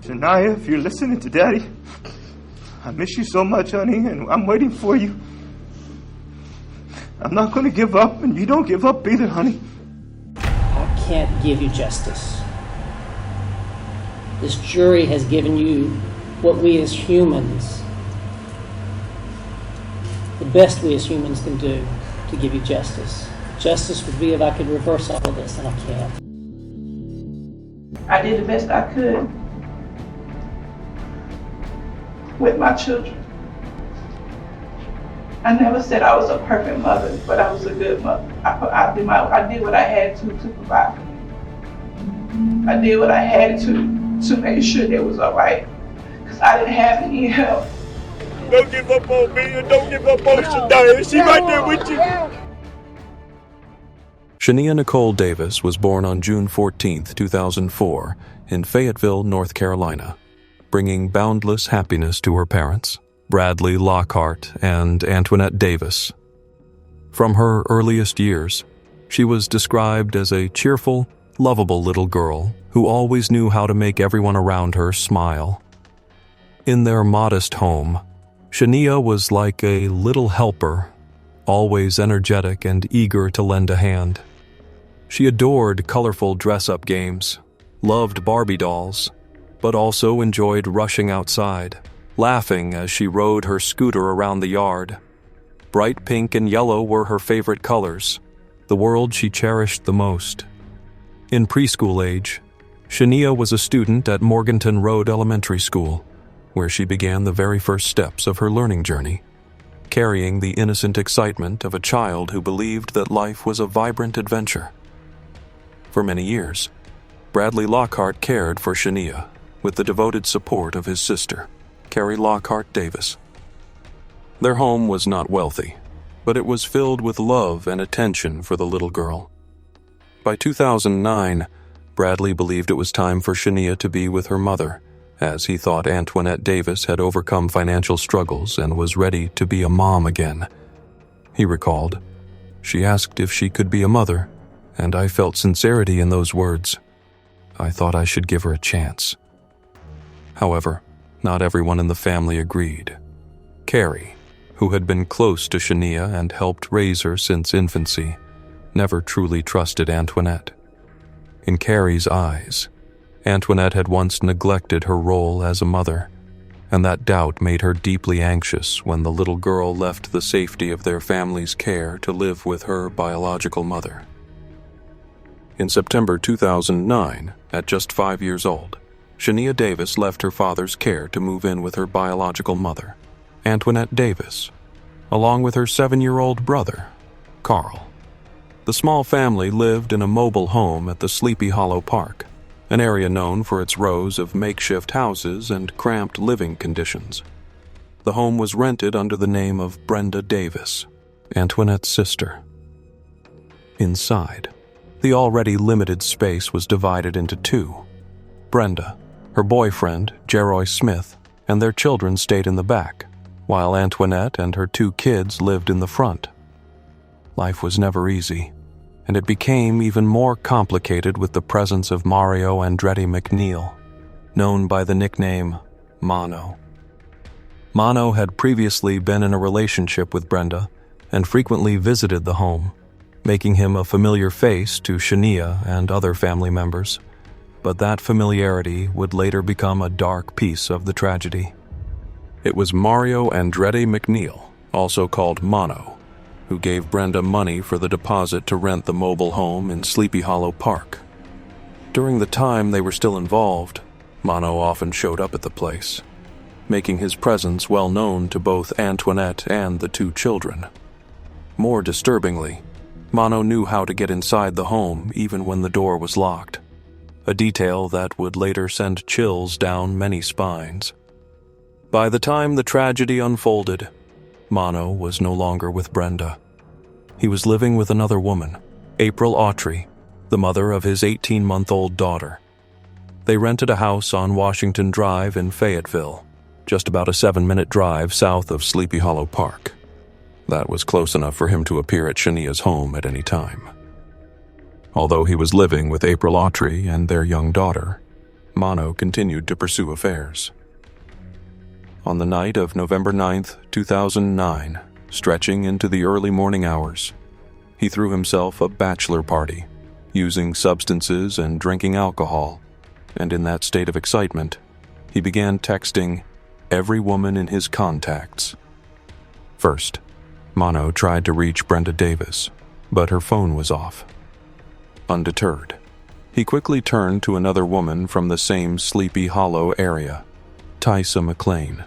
Shaniya, if you're listening to Daddy, I miss you so much, honey, and I'm waiting for you. I'm not going to give up, and you don't give up either, honey. I can't give you justice. This jury has given you what we as humans, the best we as humans can do to give you justice. Justice would be if I could reverse all of this, and I can't. I did the best I could with my children. I never said I was a perfect mother, but I was a good mother. I did what I had to provide. I did what I had to make sure they was all right, because I didn't have any help. Don't give up on me and don't give up on Shaniya. She right there with you. Shaniya Nicole Davis was born on June 14, 2004, in Fayetteville, North Carolina, bringing boundless happiness to her parents, Bradley Lockhart and Antoinette Davis. From her earliest years, she was described as a cheerful, lovable little girl who always knew how to make everyone around her smile. In their modest home, Shaniya was like a little helper, always energetic and eager to lend a hand. She adored colorful dress-up games, loved Barbie dolls, but also enjoyed rushing outside, laughing as she rode her scooter around the yard. Bright pink and yellow were her favorite colors, the world she cherished the most. In preschool age, Shaniya was a student at Morganton Road Elementary School, where she began the very first steps of her learning journey, carrying the innocent excitement of a child who believed that life was a vibrant adventure. For many years, Bradley Lockhart cared for Shaniya with the devoted support of his sister, Carrie Lockhart Davis. Their home was not wealthy, but it was filled with love and attention for the little girl. By 2009, Bradley believed it was time for Shaniya to be with her mother, as he thought Antoinette Davis had overcome financial struggles and was ready to be a mom again. He recalled, "She asked if she could be a mother, and I felt sincerity in those words. I thought I should give her a chance." However, not everyone in the family agreed. Carrie, who had been close to Shaniya and helped raise her since infancy, never truly trusted Antoinette. In Carrie's eyes, Antoinette had once neglected her role as a mother, and that doubt made her deeply anxious when the little girl left the safety of their family's care to live with her biological mother. In September 2009, at just 5 years old, Shaniya Davis left her father's care to move in with her biological mother, Antoinette Davis, along with her 7-year-old brother, Carl. The small family lived in a mobile home at the Sleepy Hollow Park, an area known for its rows of makeshift houses and cramped living conditions. The home was rented under the name of Brenda Davis, Antoinette's sister. Inside, the already limited space was divided into two. Brenda, her boyfriend, Jeroy Smith, and their children stayed in the back, while Antoinette and her 2 kids lived in the front. Life was never easy, and it became even more complicated with the presence of Mario Andretti McNeil, known by the nickname Mono. Mono had previously been in a relationship with Brenda and frequently visited the home, making him a familiar face to Shaniya and other family members. But that familiarity would later become a dark piece of the tragedy. It was Mario Andretti McNeil, also called Mono, who gave Brenda money for the deposit to rent the mobile home in Sleepy Hollow Park. During the time they were still involved, Mono often showed up at the place, making his presence well known to both Antoinette and the 2 children. More disturbingly, Mono knew how to get inside the home even when the door was locked, a detail that would later send chills down many spines. By the time the tragedy unfolded, Mono was no longer with Brenda. He was living with another woman, April Autry, the mother of his 18-month-old daughter. They rented a house on Washington Drive in Fayetteville, just about a 7-minute drive south of Sleepy Hollow Park. That was close enough for him to appear at Shaniya's home at any time. Although he was living with April Autry and their young daughter, Mono continued to pursue affairs. On the night of November 9th, 2009, stretching into the early morning hours, he threw himself a bachelor party, using substances and drinking alcohol, and in that state of excitement, he began texting every woman in his contacts. First, Mono tried to reach Brenda Davis, but her phone was off. Undeterred, he quickly turned to another woman from the same Sleepy Hollow area, Tysa McLean,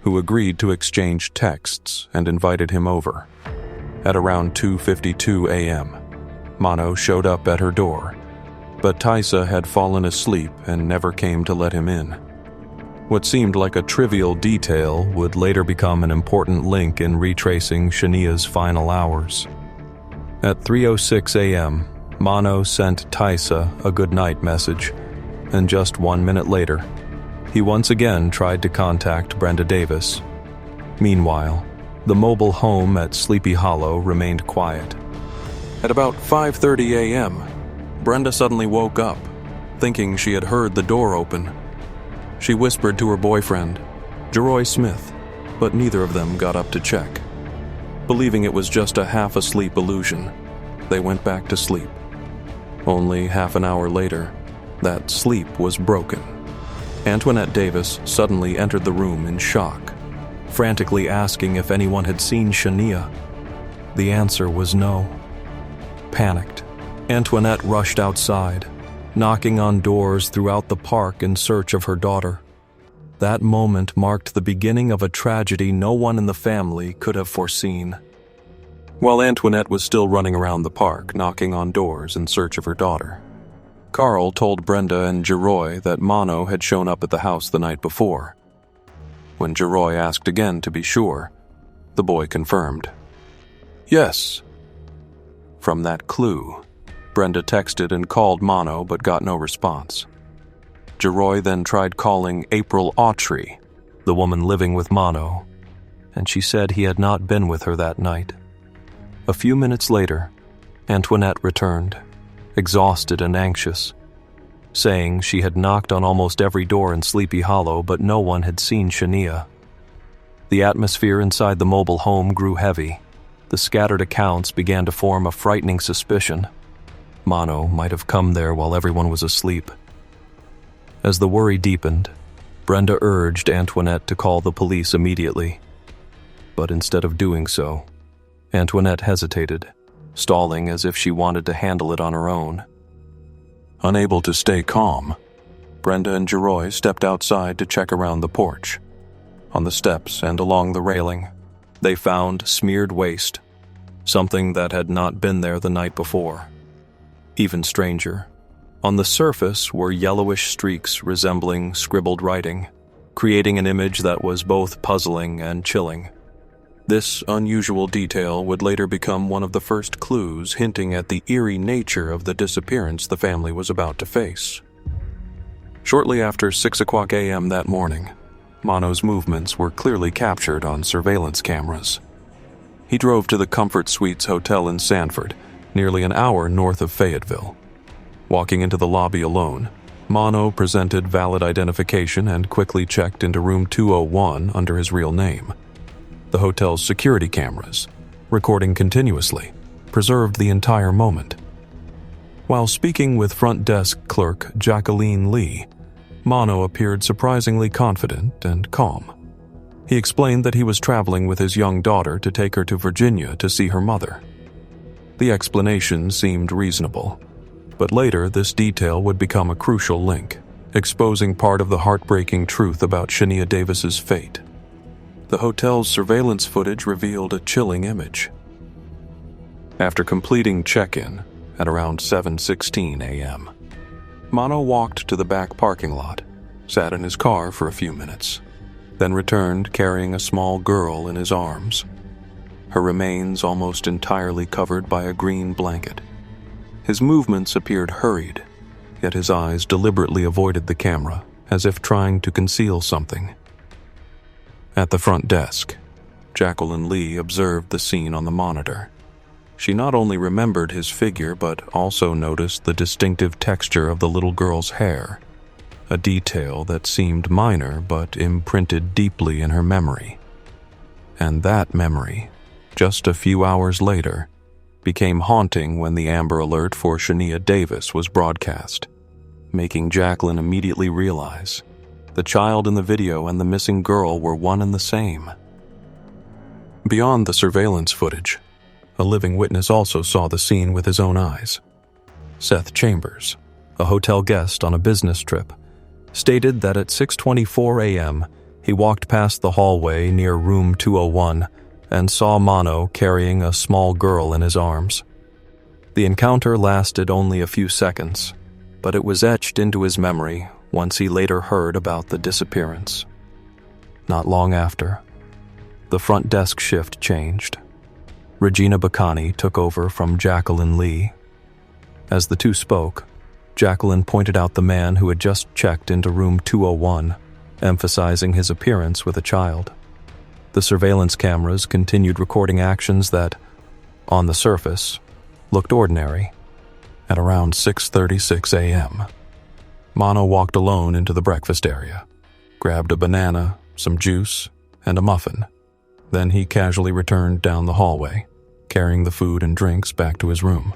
who agreed to exchange texts and invited him over. At around 2:52 a.m., Mono showed up at her door, but Tysa had fallen asleep and never came to let him in. What seemed like a trivial detail would later become an important link in retracing Shaniya's final hours. At 3:06 a.m., Mono sent Tysa a goodnight message, and just 1 minute later, he once again tried to contact Brenda Davis. Meanwhile, the mobile home at Sleepy Hollow remained quiet. At about 5:30 a.m., Brenda suddenly woke up, thinking she had heard the door open. She whispered to her boyfriend, Jeroy Smith, but neither of them got up to check. Believing it was just a half-asleep illusion, they went back to sleep. Only half an hour later, that sleep was broken. Antoinette Davis suddenly entered the room in shock, frantically asking if anyone had seen Shaniya. The answer was no. Panicked, Antoinette rushed outside, knocking on doors throughout the park in search of her daughter. That moment marked the beginning of a tragedy no one in the family could have foreseen. While Antoinette was still running around the park, knocking on doors in search of her daughter, Carl told Brenda and Jeroy that Mono had shown up at the house the night before. When Jeroy asked again to be sure, the boy confirmed. Yes. From that clue, Brenda texted and called Mono but got no response. Jeroy then tried calling April Autry, the woman living with Mono, and she said he had not been with her that night. A few minutes later, Antoinette returned, exhausted and anxious, saying she had knocked on almost every door in Sleepy Hollow but no one had seen Shaniya. The atmosphere inside the mobile home grew heavy. The scattered accounts began to form a frightening suspicion. Mono might have come there while everyone was asleep. As the worry deepened, Brenda urged Antoinette to call the police immediately. But instead of doing so, Antoinette hesitated, stalling as if she wanted to handle it on her own. Unable to stay calm, Brenda and Jeroy stepped outside to check around the porch. On the steps and along the railing, they found smeared waste, something that had not been there the night before. Even stranger, on the surface were yellowish streaks resembling scribbled writing, creating an image that was both puzzling and chilling. This unusual detail would later become one of the first clues hinting at the eerie nature of the disappearance the family was about to face. Shortly after 6 o'clock a.m. that morning, Mono's movements were clearly captured on surveillance cameras. He drove to the Comfort Suites Hotel in Sanford, nearly an hour north of Fayetteville. Walking into the lobby alone, Mono presented valid identification and quickly checked into room 201 under his real name. The hotel's security cameras, recording continuously, preserved the entire moment. While speaking with front desk clerk Jacqueline Lee, Mono appeared surprisingly confident and calm. He explained that he was traveling with his young daughter to take her to Virginia to see her mother. The explanation seemed reasonable, but later this detail would become a crucial link, exposing part of the heartbreaking truth about Shaniya Davis's fate. The hotel's surveillance footage revealed a chilling image. After completing check-in at around 7:16 a.m., Mono walked to the back parking lot, sat in his car for a few minutes, then returned carrying a small girl in his arms, her remains almost entirely covered by a green blanket. His movements appeared hurried, yet his eyes deliberately avoided the camera, as if trying to conceal something. At the front desk, Jacqueline Lee observed the scene on the monitor. She not only remembered his figure but also noticed the distinctive texture of the little girl's hair, a detail that seemed minor but imprinted deeply in her memory. And that memory, just a few hours later, became haunting when the Amber Alert for Shaniya Davis was broadcast, making Jacqueline immediately realize the child in the video and the missing girl were one and the same. Beyond the surveillance footage, a living witness also saw the scene with his own eyes. Seth Chambers, a hotel guest on a business trip, stated that at 6:24 a.m., he walked past the hallway near room 201 and saw Mano carrying a small girl in his arms. The encounter lasted only a few seconds, but it was etched into his memory once he later heard about the disappearance. Not long after, the front desk shift changed. Regina Bacani took over from Jacqueline Lee. As the two spoke, Jacqueline pointed out the man who had just checked into room 201, emphasizing his appearance with a child. The surveillance cameras continued recording actions that, on the surface, looked ordinary. At around 6:36 a.m., Mano walked alone into the breakfast area, grabbed a banana, some juice, and a muffin. Then he casually returned down the hallway, carrying the food and drinks back to his room.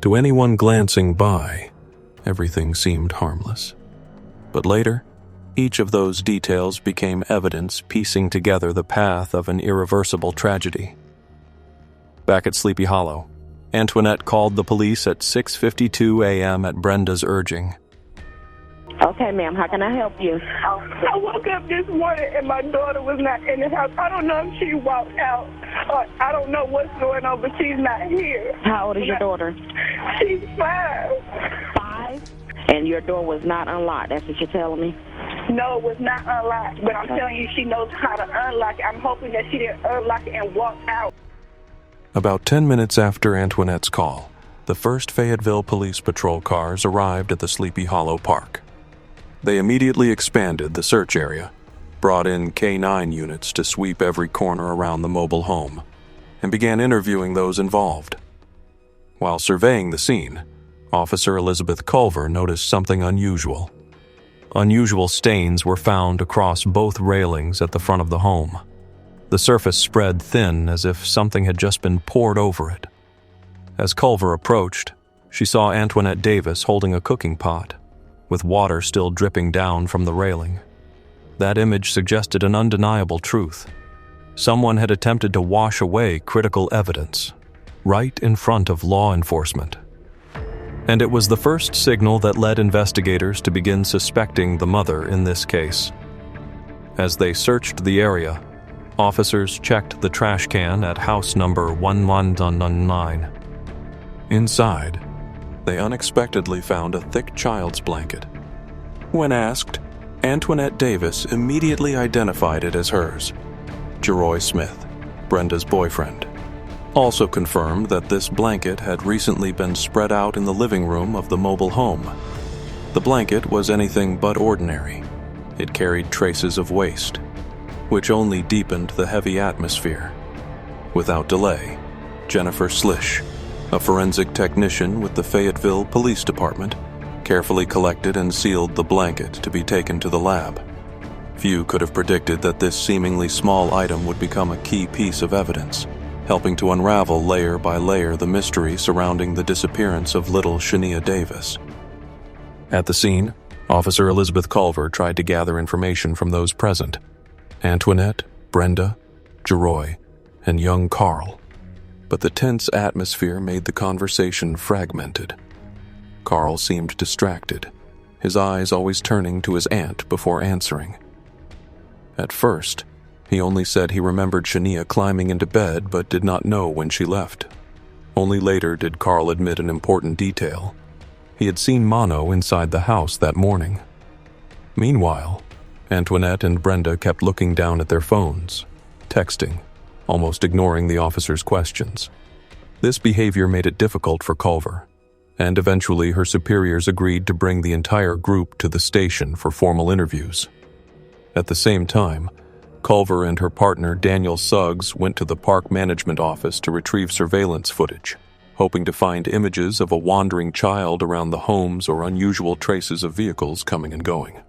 To anyone glancing by, everything seemed harmless. But later, each of those details became evidence piecing together the path of an irreversible tragedy. Back at Sleepy Hollow, Antoinette called the police at 6:52 a.m. at Brenda's urging. Okay, ma'am, how can I help you? I woke up this morning and my daughter was not in the house. I don't know if she walked out or I don't know what's going on, but she's not here. How old is your daughter? She's 5. 5? And your door was not unlocked, that's what you're telling me? No, it was not unlocked, but I'm telling you she knows how to unlock it. I'm hoping that she didn't unlock it and walk out. About 10 minutes after Antoinette's call, the first Fayetteville Police Patrol cars arrived at the Sleepy Hollow Park. They immediately expanded the search area, brought in K-9 units to sweep every corner around the mobile home, and began interviewing those involved. While surveying the scene, Officer Elizabeth Culver noticed something unusual. Unusual stains were found across both railings at the front of the home. The surface spread thin as if something had just been poured over it. As Culver approached, she saw Antoinette Davis holding a cooking pot, with water still dripping down from the railing. That image suggested an undeniable truth. Someone had attempted to wash away critical evidence, right in front of law enforcement. And it was the first signal that led investigators to begin suspecting the mother in this case. As they searched the area, officers checked the trash can at house number 1199. Inside, they unexpectedly found a thick child's blanket. When asked, Antoinette Davis immediately identified it as hers. Jeroy Smith, Brenda's boyfriend, also confirmed that this blanket had recently been spread out in the living room of the mobile home. The blanket was anything but ordinary. It carried traces of waste, which only deepened the heavy atmosphere. Without delay, Jennifer Slish, a forensic technician with the Fayetteville Police Department, carefully collected and sealed the blanket to be taken to the lab. Few could have predicted that this seemingly small item would become a key piece of evidence, helping to unravel layer by layer the mystery surrounding the disappearance of little Shaniya Davis. At the scene, Officer Elizabeth Culver tried to gather information from those present: Antoinette, Brenda, Jeroy, and young Carl. But the tense atmosphere made the conversation fragmented. Carl seemed distracted, his eyes always turning to his aunt before answering. At first, he only said he remembered Shaniya climbing into bed but did not know when she left. Only later did Carl admit an important detail. He had seen Mano inside the house that morning. Meanwhile, Antoinette and Brenda kept looking down at their phones, texting, almost ignoring the officer's questions. This behavior made it difficult for Culver, and eventually her superiors agreed to bring the entire group to the station for formal interviews. At the same time, Culver and her partner Daniel Suggs went to the park management office to retrieve surveillance footage. hoping to find images of a wandering child around the homes or unusual traces of vehicles coming and going.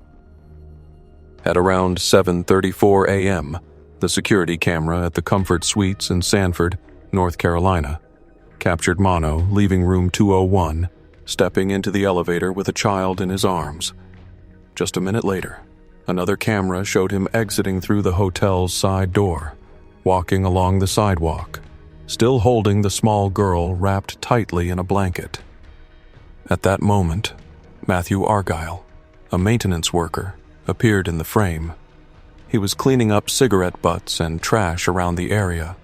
At around 7:34 a.m., the security camera at the Comfort Suites in Sanford, North Carolina, captured Mano leaving room 201, stepping into the elevator with a child in his arms. Just a minute later, another camera showed him exiting through the hotel's side door, walking along the sidewalk, still holding the small girl wrapped tightly in a blanket. At that moment, Matthew Argyle, a maintenance worker, appeared in the frame. He was cleaning up cigarette butts and trash around the area.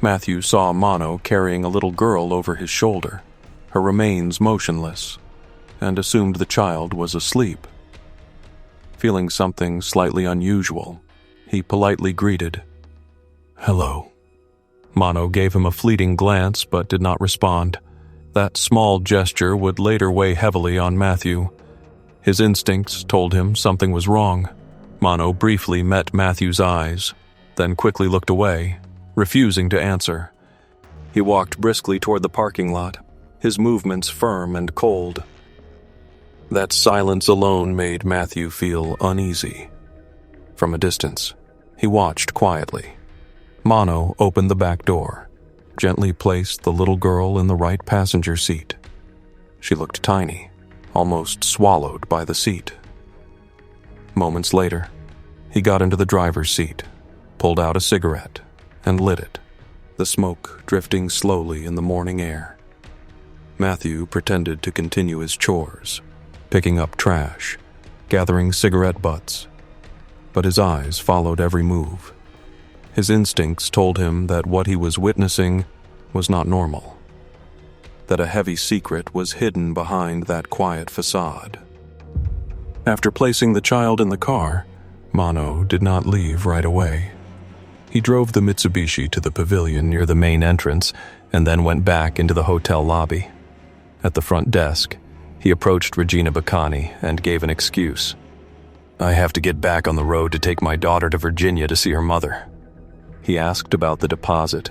Matthew saw Mano carrying a little girl over his shoulder, her remains motionless, and assumed the child was asleep. Feeling something slightly unusual, he politely greeted, "Hello." Mano gave him a fleeting glance but did not respond. That small gesture would later weigh heavily on Matthew. His instincts told him something was wrong. Mano briefly met Matthew's eyes, then quickly looked away, refusing to answer. He walked briskly toward the parking lot, his movements firm and cold. That silence alone made Matthew feel uneasy. From a distance, he watched quietly. Mano opened the back door, gently placed the little girl in the right passenger seat. She looked tiny, almost swallowed by the seat. Moments later, he got into the driver's seat, pulled out a cigarette, and lit it, the smoke drifting slowly in the morning air. Matthew pretended to continue his chores, picking up trash, gathering cigarette butts, but his eyes followed every move. His instincts told him that what he was witnessing was not normal, that a heavy secret was hidden behind that quiet facade. After placing the child in the car, Mano did not leave right away. He drove the Mitsubishi to the pavilion near the main entrance and then went back into the hotel lobby. At the front desk, he approached Regina Bacani and gave an excuse. "I have to get back on the road to take my daughter to Virginia to see her mother." He asked about the deposit,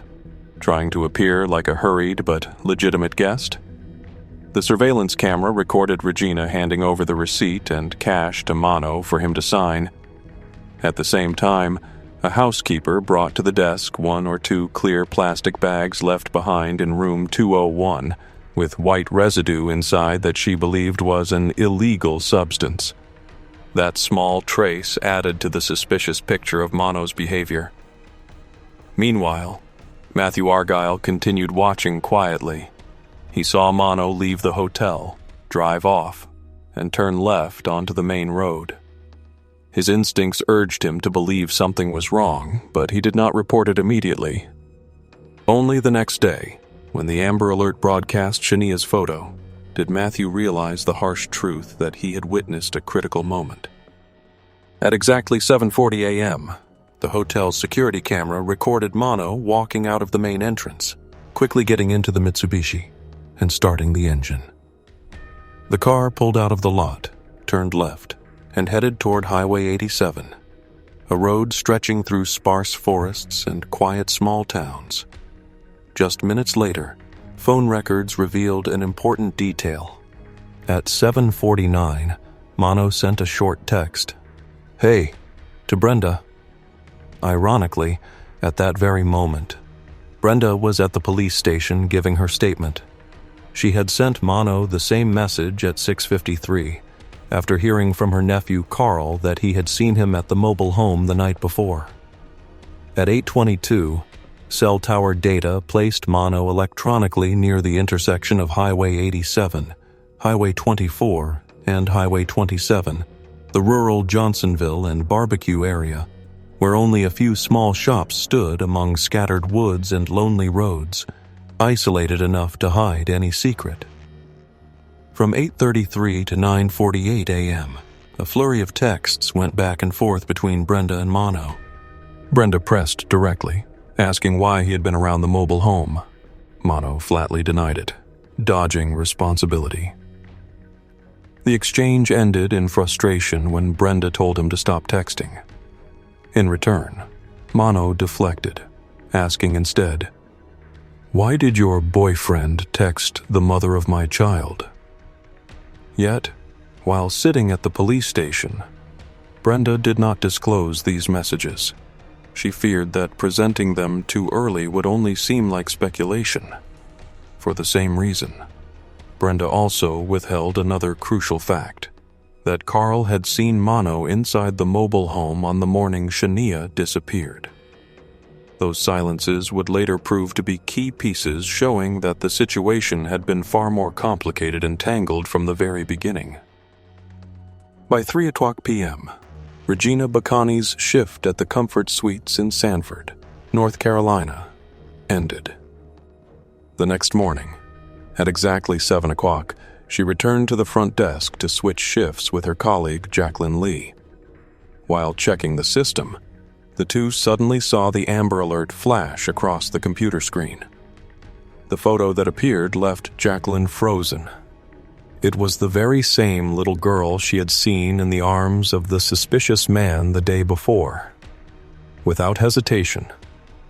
trying to appear like a hurried but legitimate guest. The surveillance camera recorded Regina handing over the receipt and cash to Mano for him to sign. At the same time, a housekeeper brought to the desk 1 or 2 clear plastic bags left behind in room 201, with white residue inside that she believed was an illegal substance. That small trace added to the suspicious picture of Mano's behavior. Meanwhile, Matthew Argyle continued watching quietly. He saw Mano leave the hotel, drive off, and turn left onto the main road. His instincts urged him to believe something was wrong, but he did not report it immediately. Only the next day, when the Amber Alert broadcast Shaniya's photo, did Matthew realize the harsh truth that he had witnessed a critical moment. At exactly 7:40 a.m., the hotel's security camera recorded Mano walking out of the main entrance, quickly getting into the Mitsubishi and starting the engine. The car pulled out of the lot, turned left, and headed toward Highway 87, a road stretching through sparse forests and quiet small towns. Just minutes later, phone records revealed an important detail. At 7:49, Mano sent a short text. "Hey," to Brenda. Ironically, at that very moment, Brenda was at the police station giving her statement. She had sent Mano the same message at 6:53, after hearing from her nephew Carl that he had seen him at the mobile home the night before. At 8:22, cell tower data placed Mano electronically near the intersection of Highway 87, Highway 24, and Highway 27, the rural Johnsonville and Barbecue area, where only a few small shops stood among scattered woods and lonely roads, isolated enough to hide any secret. From 8:33 to 9:48 a.m., a flurry of texts went back and forth between Brenda and Mano. Brenda pressed directly, asking why he had been around the mobile home. Mano flatly denied it, dodging responsibility. The exchange ended in frustration when Brenda told him to stop texting. In return, Mano deflected, asking instead, Why did your boyfriend text the mother of my child? Yet, while sitting at the police station, Brenda did not disclose these messages. She feared that presenting them too early would only seem like speculation. For the same reason, Brenda also withheld another crucial fact, that Carl had seen Mano inside the mobile home on the morning Shaniya disappeared. Those silences would later prove to be key pieces showing that the situation had been far more complicated and tangled from the very beginning. By 3:00 p.m., Regina Bacani's shift at the Comfort Suites in Sanford, North Carolina, ended. The next morning, at exactly 7:00, she returned to the front desk to switch shifts with her colleague Jacqueline Lee. While checking the system, the two suddenly saw the Amber Alert flash across the computer screen. The photo that appeared left Jacqueline frozen. It was the very same little girl she had seen in the arms of the suspicious man the day before. Without hesitation,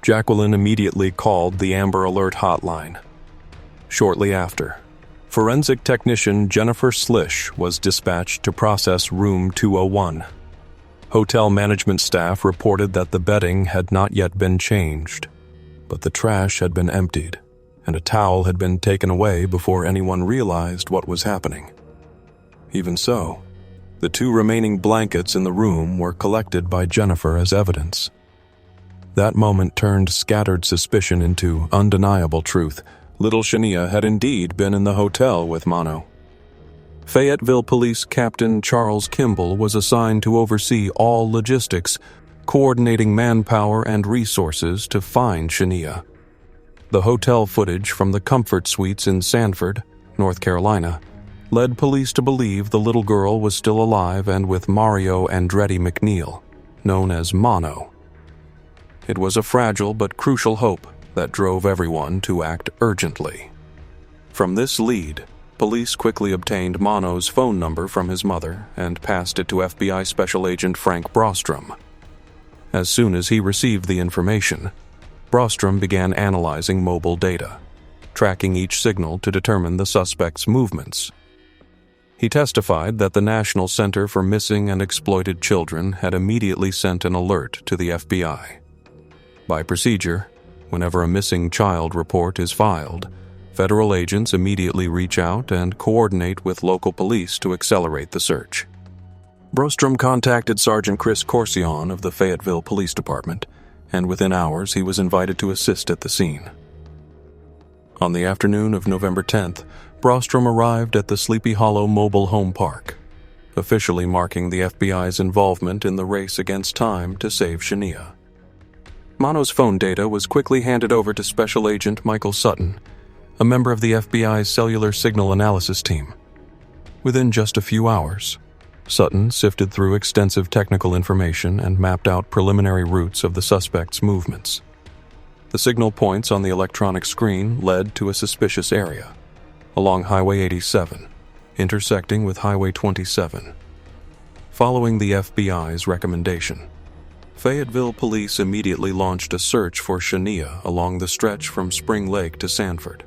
Jacqueline immediately called the Amber Alert hotline. Shortly after, forensic technician Jennifer Slish was dispatched to process room 201. Hotel management staff reported that the bedding had not yet been changed, but the trash had been emptied, and a towel had been taken away before anyone realized what was happening. Even so, the 2 remaining blankets in the room were collected by Jennifer as evidence. That moment turned scattered suspicion into undeniable truth. Little Shaniya had indeed been in the hotel with Mano. Fayetteville Police Captain Charles Kimball was assigned to oversee all logistics, coordinating manpower and resources to find Shaniya. The hotel footage from the Comfort Suites in Sanford, North Carolina, led police to believe the little girl was still alive and with Mario Andretti McNeil, known as Mano. It was a fragile but crucial hope that drove everyone to act urgently. From this lead, police quickly obtained Mano's phone number from his mother and passed it to FBI Special Agent Frank Brostrom. As soon as he received the information, Brostrom began analyzing mobile data, tracking each signal to determine the suspect's movements. He testified that the National Center for Missing and Exploited Children had immediately sent an alert to the FBI. By procedure, whenever a missing child report is filed, federal agents immediately reach out and coordinate with local police to accelerate the search. Brostrom contacted Sergeant Chris Corsion of the Fayetteville Police Department, and within hours he was invited to assist at the scene. On the afternoon of November 10th, Brostrom arrived at the Sleepy Hollow Mobile Home Park, officially marking the FBI's involvement in the race against time to save Shaniya. Mano's phone data was quickly handed over to Special Agent Michael Sutton, a member of the FBI's cellular signal analysis team. Within just a few hours, Sutton sifted through extensive technical information and mapped out preliminary routes of the suspect's movements. The signal points on the electronic screen led to a suspicious area, along Highway 87, intersecting with Highway 27. Following the FBI's recommendation, Fayetteville police immediately launched a search for Shaniya along the stretch from Spring Lake to Sanford.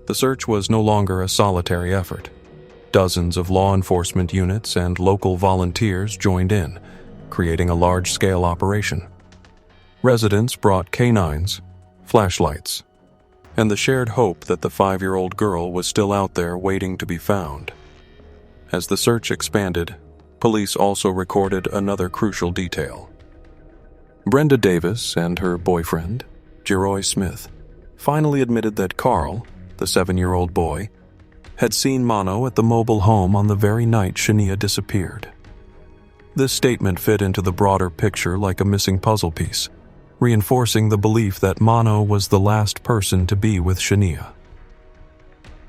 The search was no longer a solitary effort. Dozens of law enforcement units and local volunteers joined in, creating a large-scale operation. Residents brought canines, flashlights, and the shared hope that the 5-year-old girl was still out there waiting to be found. As the search expanded, police also recorded another crucial detail. Brenda Davis and her boyfriend, Jeroy Smith, finally admitted that Carl, the 7-year-old boy, had seen Mano at the mobile home on the very night Shaniya disappeared. This statement fit into the broader picture like a missing puzzle piece, reinforcing the belief that Mano was the last person to be with Shaniya.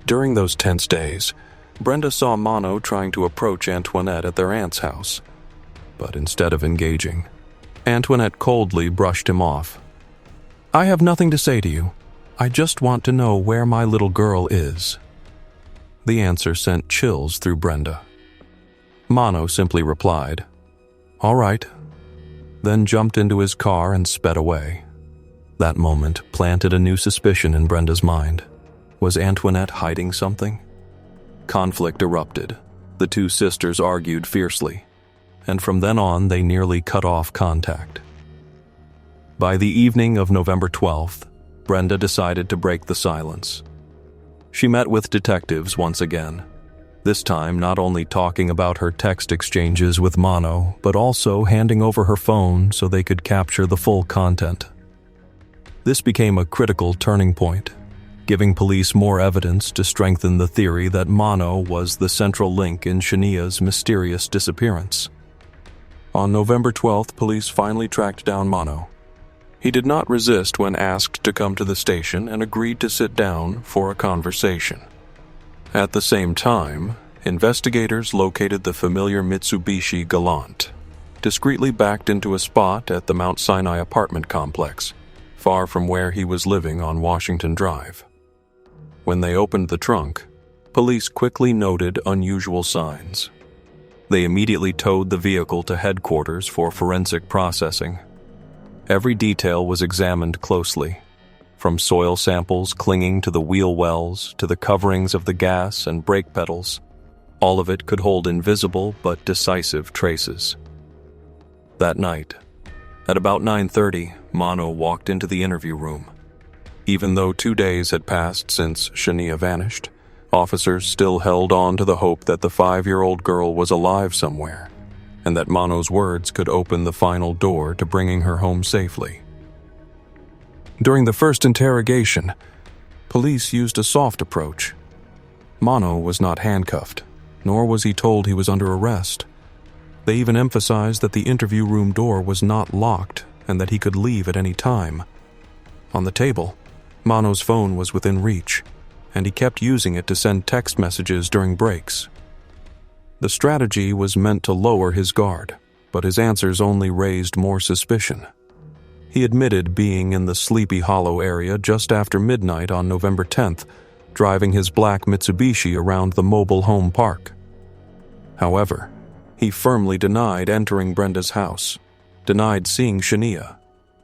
During those tense days, Brenda saw Mano trying to approach Antoinette at their aunt's house, but instead of engaging, Antoinette coldly brushed him off. "I have nothing to say to you. I just want to know where my little girl is." The answer sent chills through Brenda. Mano simply replied, "All right," then jumped into his car and sped away. That moment planted a new suspicion in Brenda's mind. Was Antoinette hiding something? Conflict erupted. The two sisters argued fiercely, and from then on they nearly cut off contact. By the evening of November 12th, Brenda decided to break the silence. She met with detectives once again, this time not only talking about her text exchanges with Mono, but also handing over her phone so they could capture the full content. This became a critical turning point, giving police more evidence to strengthen the theory that Mono was the central link in Shaniya's mysterious disappearance. On November 12th, police finally tracked down Mono. He did not resist when asked to come to the station and agreed to sit down for a conversation. At the same time, investigators located the familiar Mitsubishi Galant, discreetly backed into a spot at the Mount Sinai apartment complex, far from where he was living on Washington Drive. When they opened the trunk, police quickly noted unusual signs. They immediately towed the vehicle to headquarters for forensic processing. Every detail was examined closely, from soil samples clinging to the wheel wells to the coverings of the gas and brake pedals. All of it could hold invisible but decisive traces. That night, at about 9:30, Mono walked into the interview room. Even though 2 days had passed since Shaniya vanished, officers still held on to the hope that the 5-year-old girl was alive somewhere, and that Mono's words could open the final door to bringing her home safely. During the first interrogation, police used a soft approach. Mono was not handcuffed, nor was he told he was under arrest. They even emphasized that the interview room door was not locked and that he could leave at any time. On the table, Mono's phone was within reach, and he kept using it to send text messages during breaks. The strategy was meant to lower his guard, but his answers only raised more suspicion. He admitted being in the Sleepy Hollow area just after midnight on November 10th, driving his black Mitsubishi around the mobile home park. However, he firmly denied entering Brenda's house, denied seeing Shaniya,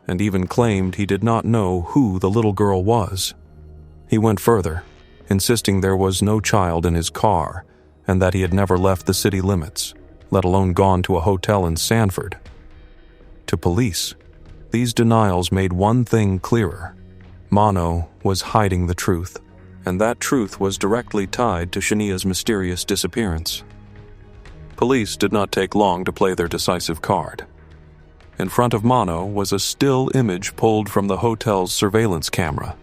and even claimed he did not know who the little girl was. He went further, insisting there was no child in his car and that he had never left the city limits, let alone gone to a hotel in Sanford. To police, these denials made one thing clearer. Mono was hiding the truth, and that truth was directly tied to Shaniya's mysterious disappearance. Police did not take long to play their decisive card. In front of Mono was a still image pulled from the hotel's surveillance camera.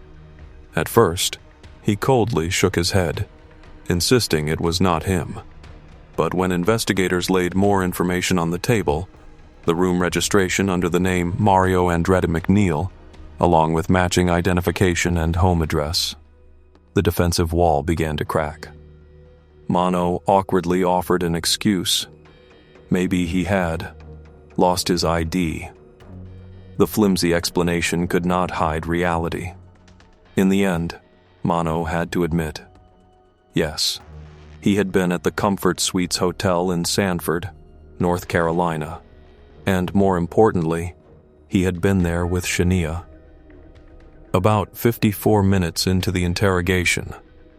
At first, he coldly shook his head, insisting it was not him. But when investigators laid more information on the table, the room registration under the name Mario Andretti McNeil, along with matching identification and home address, the defensive wall began to crack. Mono awkwardly offered an excuse. Maybe he had lost his ID. The flimsy explanation could not hide reality. In the end, Mono had to admit, yes, he had been at the Comfort Suites Hotel in Sanford, North Carolina, and more importantly, he had been there with Shaniya. About 54 minutes into the interrogation,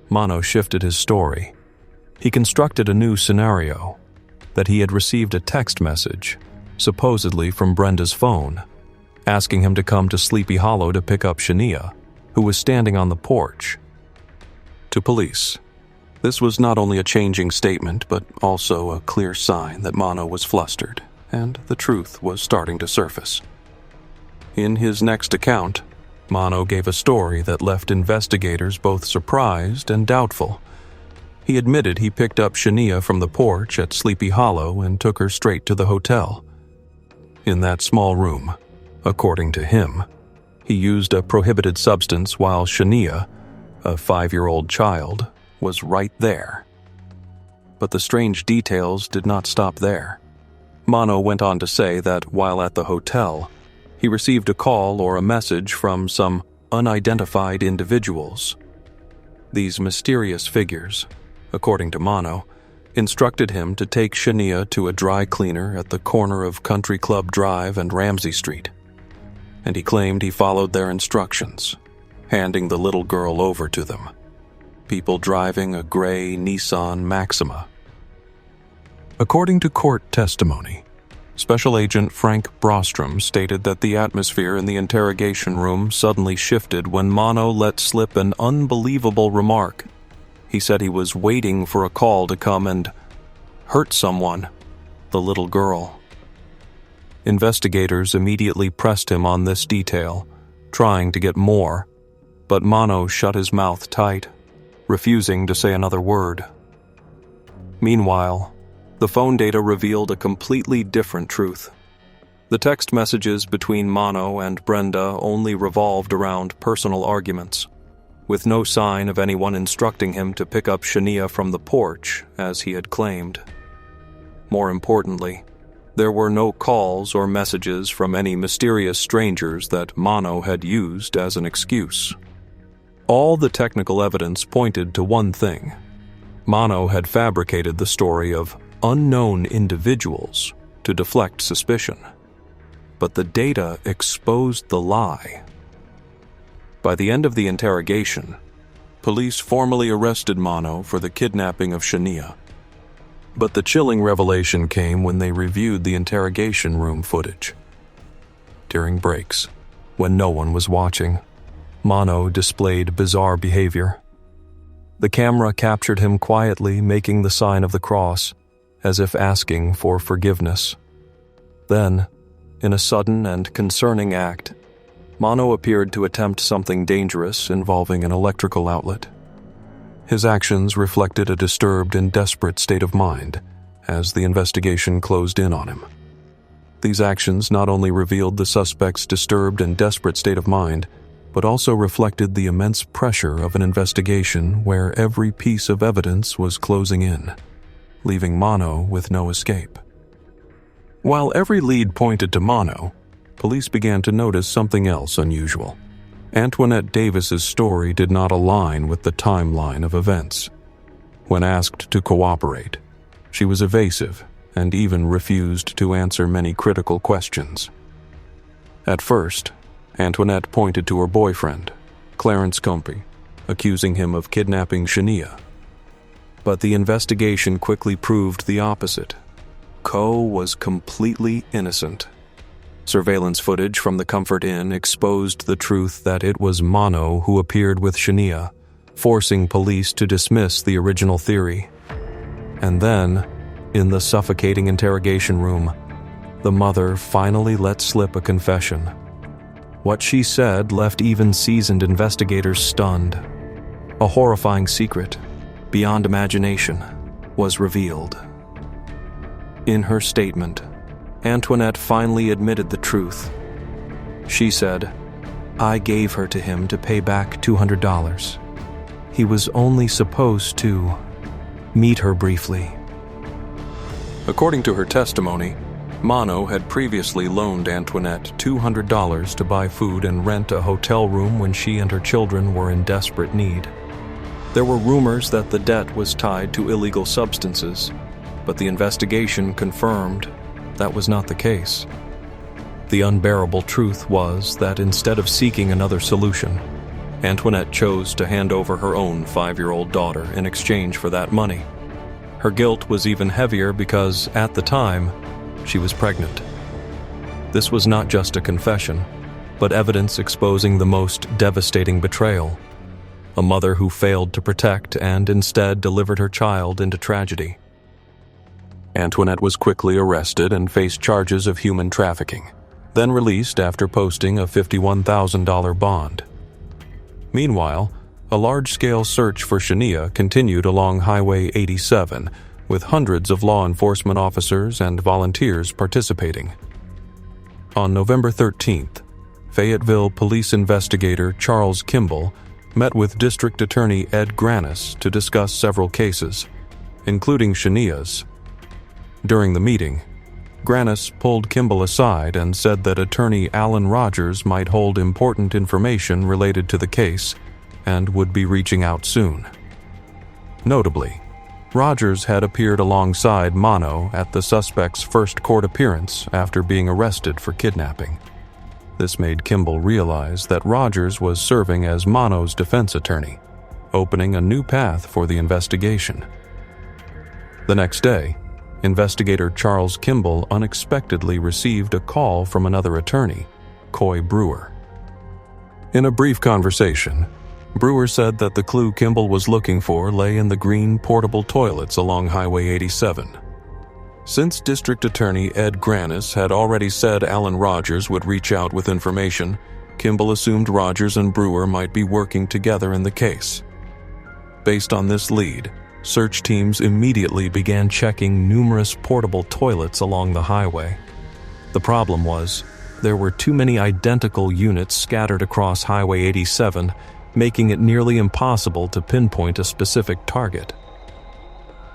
Mono shifted his story. He constructed a new scenario, that he had received a text message, supposedly from Brenda's phone, asking him to come to Sleepy Hollow to pick up Shaniya, who was standing on the porch. To police, this was not only a changing statement, but also a clear sign that Mono was flustered, and the truth was starting to surface. In his next account, Mono gave a story that left investigators both surprised and doubtful. He admitted he picked up Shaniya from the porch at Sleepy Hollow and took her straight to the hotel. In that small room, according to him, he used a prohibited substance while Shaniya, a 5-year-old child, was right there. But the strange details did not stop there. Mono went on to say that while at the hotel, he received a call or a message from some unidentified individuals. These mysterious figures, according to Mono, instructed him to take Shaniya to a dry cleaner at the corner of Country Club Drive and Ramsey Street. and he claimed he followed their instructions, handing the little girl over to them, people driving a gray Nissan Maxima. According to court testimony, Special Agent Frank Brostrom stated that the atmosphere in the interrogation room suddenly shifted when Mono let slip an unbelievable remark. He said he was waiting for a call to come and hurt someone, the little girl. Investigators immediately pressed him on this detail, trying to get more, but Mono shut his mouth tight, refusing to say another word. Meanwhile, the phone data revealed a completely different truth. The text messages between Mono and Brenda only revolved around personal arguments, with no sign of anyone instructing him to pick up Shaniya from the porch, as he had claimed. More importantly, there were no calls or messages from any mysterious strangers that Mono had used as an excuse. All the technical evidence pointed to one thing. Mono had fabricated the story of unknown individuals to deflect suspicion. But the data exposed the lie. By the end of the interrogation, police formally arrested Mono for the kidnapping of Shaniya. But the chilling revelation came when they reviewed the interrogation room footage. During breaks, when no one was watching, Mono displayed bizarre behavior. The camera captured him quietly making the sign of the cross, as if asking for forgiveness. Then, in a sudden and concerning act, Mono appeared to attempt something dangerous involving an electrical outlet. His actions reflected a disturbed and desperate state of mind as the investigation closed in on him. These actions not only revealed the suspect's disturbed and desperate state of mind, but also reflected the immense pressure of an investigation where every piece of evidence was closing in, leaving Mono with no escape. While every lead pointed to Mono, police began to notice something else unusual. Antoinette Davis's story did not align with the timeline of events. When asked to cooperate, she was evasive and even refused to answer many critical questions. At first, Antoinette pointed to her boyfriend, Clarence Compey, accusing him of kidnapping Shaniya. But the investigation quickly proved the opposite. Co was completely innocent. Surveillance footage from the Comfort Inn exposed the truth that it was Mono who appeared with Shaniya, forcing police to dismiss the original theory. And then, in the suffocating interrogation room, the mother finally let slip a confession. What she said left even seasoned investigators stunned. A horrifying secret, beyond imagination, was revealed. In her statement, Antoinette finally admitted the truth. She said, "I gave her to him to pay back $200. He was only supposed to meet her briefly." According to her testimony, Mono had previously loaned Antoinette $200 to buy food and rent a hotel room when she and her children were in desperate need. There were rumors that the debt was tied to illegal substances, but the investigation confirmed that was not the case. The unbearable truth was that instead of seeking another solution, Antoinette chose to hand over her own 5-year-old daughter in exchange for that money. Her guilt was even heavier because, at the time, she was pregnant. This was not just a confession, but evidence exposing the most devastating betrayal. A mother who failed to protect and instead delivered her child into tragedy. Antoinette was quickly arrested and faced charges of human trafficking, then released after posting a $51,000 bond. Meanwhile, a large-scale search for Shaniya continued along Highway 87, with hundreds of law enforcement officers and volunteers participating. On November 13th, Fayetteville police investigator Charles Kimball met with District Attorney Ed Granis to discuss several cases, including Shaniya's. During the meeting, Granis pulled Kimball aside and said that attorney Alan Rogers might hold important information related to the case and would be reaching out soon. Notably, Rogers had appeared alongside Mono at the suspect's first court appearance after being arrested for kidnapping. This made Kimball realize that Rogers was serving as Mono's defense attorney, opening a new path for the investigation. The next day, investigator Charles Kimball unexpectedly received a call from another attorney, Coy Brewer. In a brief conversation, Brewer said that the clue Kimball was looking for lay in the green portable toilets along Highway 87. Since District Attorney Ed Granis had already said Alan Rogers would reach out with information, Kimball assumed Rogers and Brewer might be working together in the case. Based on this lead, search teams immediately began checking numerous portable toilets along the highway. The problem was, there were too many identical units scattered across Highway 87, making it nearly impossible to pinpoint a specific target.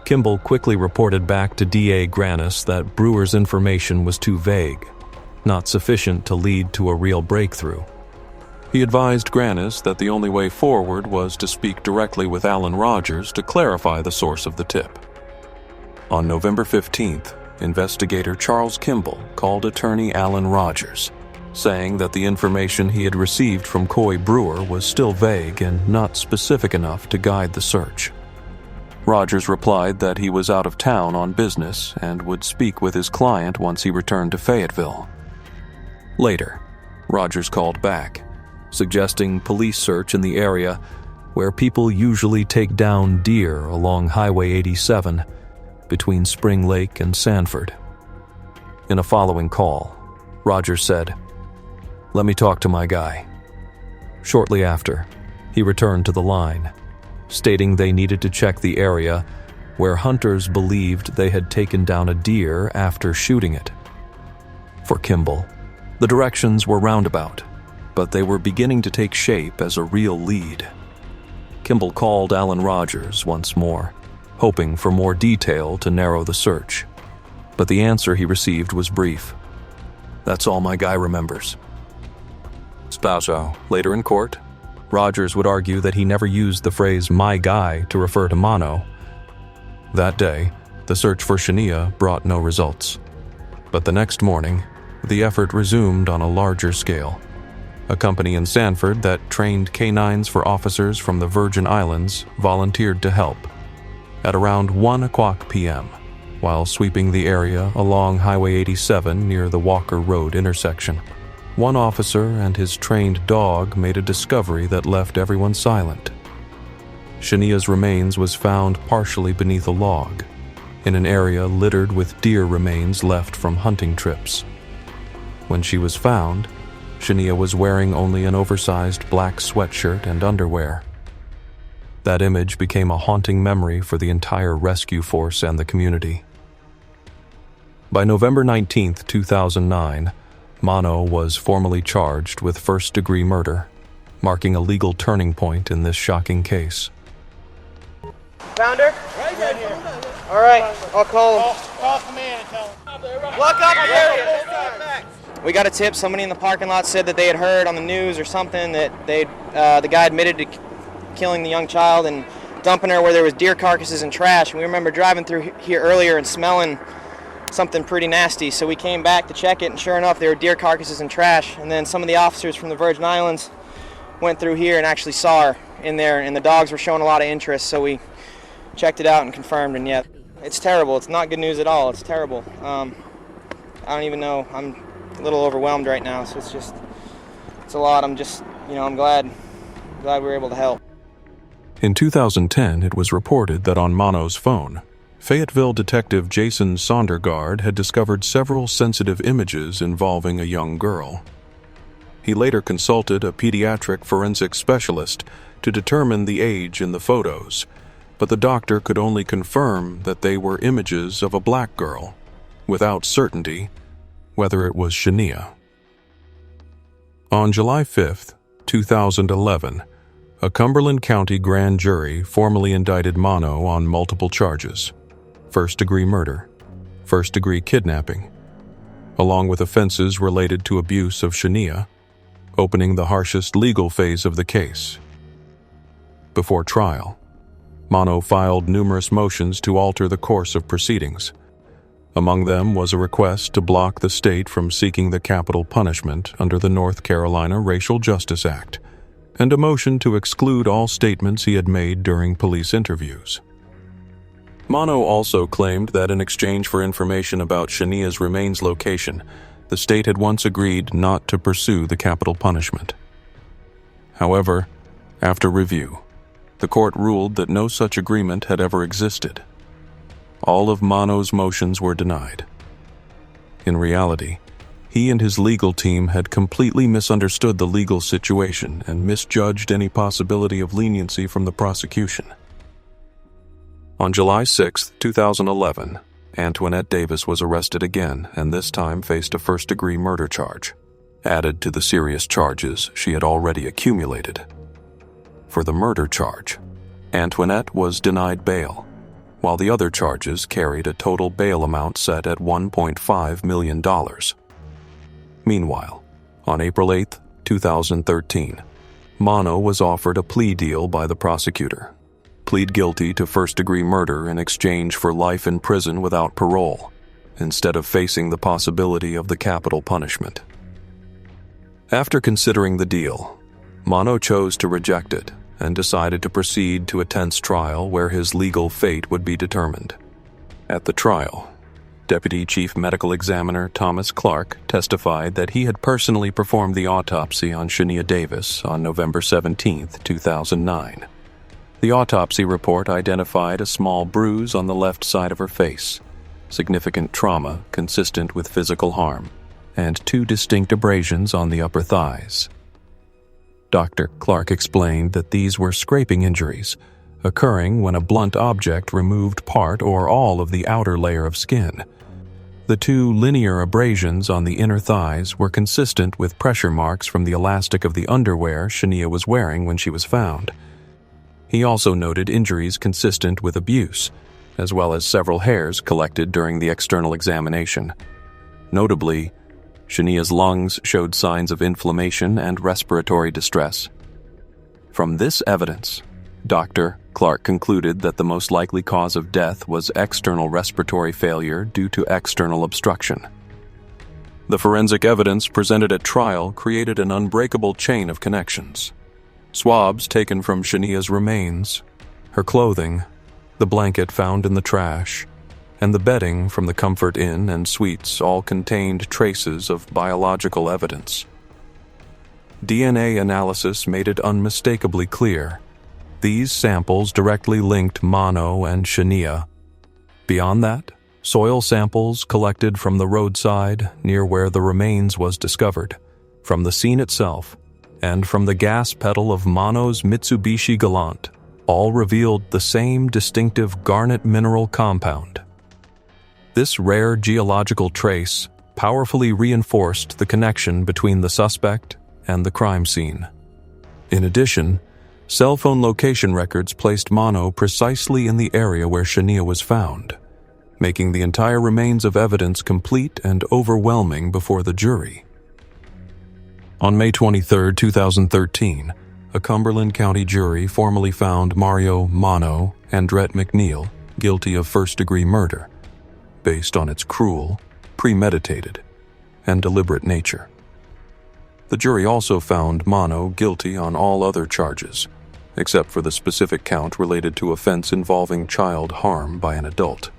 Kimball quickly reported back to DA Granis that Brewer's information was too vague, not sufficient to lead to a real breakthrough. He advised Granis that the only way forward was to speak directly with Alan Rogers to clarify the source of the tip. On November 15th, investigator Charles Kimball called attorney Alan Rogers, saying that the information he had received from Coy Brewer was still vague and not specific enough to guide the search. Rogers replied that he was out of town on business and would speak with his client once he returned to Fayetteville. Later, Rogers called back, suggesting police search in the area where people usually take down deer along Highway 87 between Spring Lake and Sanford. In a following call, Rogers said, "Let me talk to my guy." Shortly after, he returned to the line, stating they needed to check the area where hunters believed they had taken down a deer after shooting it. For Kimball, the directions were roundabout, but they were beginning to take shape as a real lead. Kimball called Alan Rogers once more, hoping for more detail to narrow the search. But the answer he received was brief. "That's all my guy remembers." Spouso, later in court, Rogers would argue that he never used the phrase "my guy" to refer to Mono. That day, the search for Shaniya brought no results. But the next morning, the effort resumed on a larger scale. A company in Sanford that trained canines for officers from the Virgin Islands volunteered to help. At around 1 o'clock p.m., while sweeping the area along Highway 87 near the Walker Road intersection, one officer and his trained dog made a discovery that left everyone silent. Shaniya's remains was found partially beneath a log, in an area littered with deer remains left from hunting trips. When she was found, Shaniya was wearing only an oversized black sweatshirt and underwear. That image became a haunting memory for the entire rescue force and the community. By November 19, 2009, Mono was formally charged with first-degree murder, marking a legal turning point in this shocking case. Found her? Right here. All right, I'll call him. Call command, tell him. Lock up the area. We got a tip. Somebody in the parking lot said that they had heard on the news or something that the guy admitted to killing the young child and dumping her where there was deer carcasses and trash. And we remember driving through here earlier and smelling something pretty nasty, so we came back to check it, and sure enough, there were deer carcasses and trash. And then some of the officers from the Virgin Islands went through here and actually saw her in there, and the dogs were showing a lot of interest, so we checked it out and confirmed, and yeah, it's terrible. It's not good news at all. It's terrible. I don't even know. I'm a little overwhelmed right now, so it's a lot. I'm just, I'm glad we were able to help. In 2010, it was reported that on Mono's phone, Fayetteville detective Jason Sondergaard had discovered several sensitive images involving a young girl. He later consulted a pediatric forensic specialist to determine the age in the photos, but the doctor could only confirm that they were images of a black girl, without certainty whether it was Shaniya. On July 5, 2011, a Cumberland County grand jury formally indicted Mono on multiple charges: first-degree murder, first-degree kidnapping, along with offenses related to abuse of Shaniya, opening the harshest legal phase of the case. Before trial, Mono filed numerous motions to alter the course of proceedings. Among them was a request to block the state from seeking the capital punishment under the North Carolina Racial Justice Act, and a motion to exclude all statements he had made during police interviews. Mano also claimed that in exchange for information about Shaniya's remains location, the state had once agreed not to pursue the capital punishment. However, after review, the court ruled that no such agreement had ever existed. All of Mano's motions were denied. In reality, he and his legal team had completely misunderstood the legal situation and misjudged any possibility of leniency from the prosecution. On July 6, 2011, Antoinette Davis was arrested again and this time faced a first-degree murder charge, added to the serious charges she had already accumulated. For the murder charge, Antoinette was denied bail, while the other charges carried a total bail amount set at $1.5 million. Meanwhile, on April 8, 2013, Mano was offered a plea deal by the prosecutor. Plead guilty to first-degree murder in exchange for life in prison without parole, instead of facing the possibility of the capital punishment. After considering the deal, Mano chose to reject it and decided to proceed to a tense trial where his legal fate would be determined. At the trial, Deputy Chief Medical Examiner Thomas Clark testified that he had personally performed the autopsy on Shaniya Davis on November 17, 2009. The autopsy report identified a small bruise on the left side of her face, significant trauma consistent with physical harm, and 2 distinct abrasions on the upper thighs. Dr. Clark explained that these were scraping injuries, occurring when a blunt object removed part or all of the outer layer of skin. The 2 linear abrasions on the inner thighs were consistent with pressure marks from the elastic of the underwear Shaniya was wearing when she was found. He also noted injuries consistent with abuse, as well as several hairs collected during the external examination. Notably, Shaniya's lungs showed signs of inflammation and respiratory distress. From this evidence, Dr. Clark concluded that the most likely cause of death was external respiratory failure due to external obstruction. The forensic evidence presented at trial created an unbreakable chain of connections. Swabs taken from Shaniya's remains, her clothing, the blanket found in the trash, and the bedding from the Comfort Inn and suites all contained traces of biological evidence. DNA analysis made it unmistakably clear. These samples directly linked Mano and Shaniya. Beyond that, soil samples collected from the roadside near where the remains was discovered, from the scene itself, and from the gas pedal of Mano's Mitsubishi Galant, all revealed the same distinctive garnet mineral compound. This rare geological trace powerfully reinforced the connection between the suspect and the crime scene. In addition, cell phone location records placed Mano precisely in the area where Shaniya was found, making the entire remains of evidence complete and overwhelming before the jury. On May 23, 2013, a Cumberland County jury formally found Mario Mano Andrette McNeil guilty of first-degree murder, based on its cruel, premeditated, and deliberate nature. The jury also found Mano guilty on all other charges, except for the specific count related to offense involving child harm by an adult.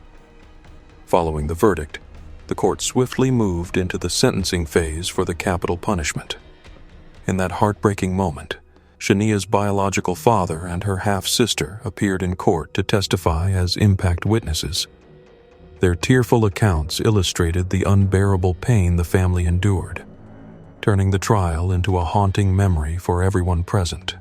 Following the verdict, the court swiftly moved into the sentencing phase for the capital punishment. In that heartbreaking moment, Shaniya's biological father and her half-sister appeared in court to testify as impact witnesses. Their tearful accounts illustrated the unbearable pain the family endured, turning the trial into a haunting memory for everyone present.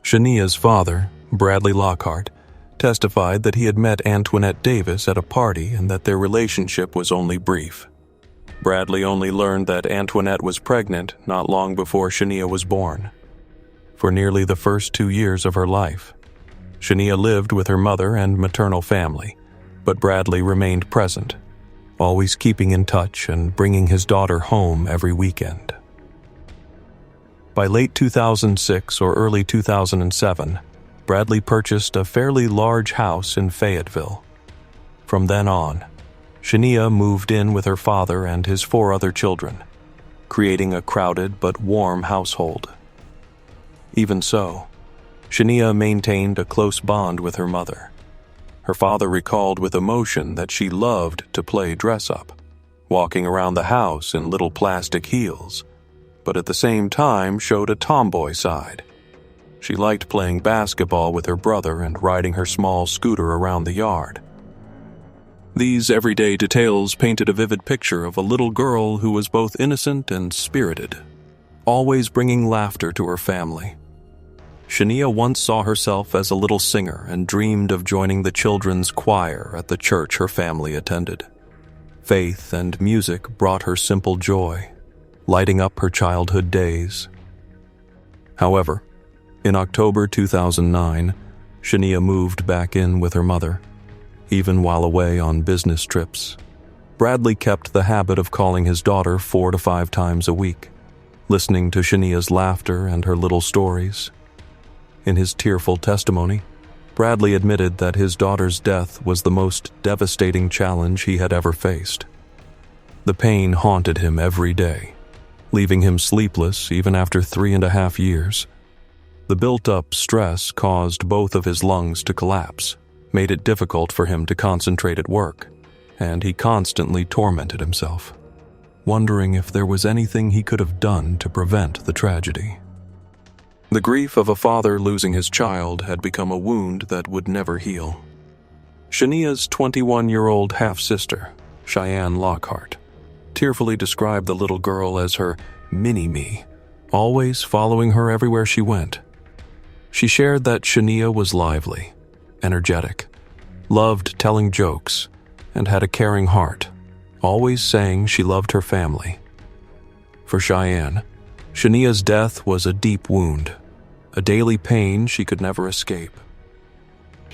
Shaniya's father, Bradley Lockhart, testified that he had met Antoinette Davis at a party and that their relationship was only brief. Bradley only learned that Antoinette was pregnant not long before Shaniya was born. For nearly the first 2 years of her life, Shaniya lived with her mother and maternal family, but Bradley remained present, always keeping in touch and bringing his daughter home every weekend. By late 2006 or early 2007, Bradley purchased a fairly large house in Fayetteville. From then on, Shaniya moved in with her father and his 4 other children, creating a crowded but warm household. Even so, Shaniya maintained a close bond with her mother. Her father recalled with emotion that she loved to play dress-up, walking around the house in little plastic heels, but at the same time showed a tomboy side. She liked playing basketball with her brother and riding her small scooter around the yard. These everyday details painted a vivid picture of a little girl who was both innocent and spirited, always bringing laughter to her family. Shaniya once saw herself as a little singer and dreamed of joining the children's choir at the church her family attended. Faith and music brought her simple joy, lighting up her childhood days. However, in October 2009, Shaniya moved back in with her mother. Even while away on business trips, Bradley kept the habit of calling his daughter 4 to 5 times a week, listening to Shaniya's laughter and her little stories. In his tearful testimony, Bradley admitted that his daughter's death was the most devastating challenge he had ever faced. The pain haunted him every day, leaving him sleepless even after 3.5 years. The built-up stress caused both of his lungs to collapse, made it difficult for him to concentrate at work, and he constantly tormented himself, wondering if there was anything he could have done to prevent the tragedy. The grief of a father losing his child had become a wound that would never heal. Shaniya's 21-year-old half-sister, Cheyenne Lockhart, tearfully described the little girl as her mini-me, always following her everywhere she went. She shared that Shaniya was lively, energetic, loved telling jokes, and had a caring heart, always saying she loved her family. For Cheyenne, Shaniya's death was a deep wound, a daily pain she could never escape.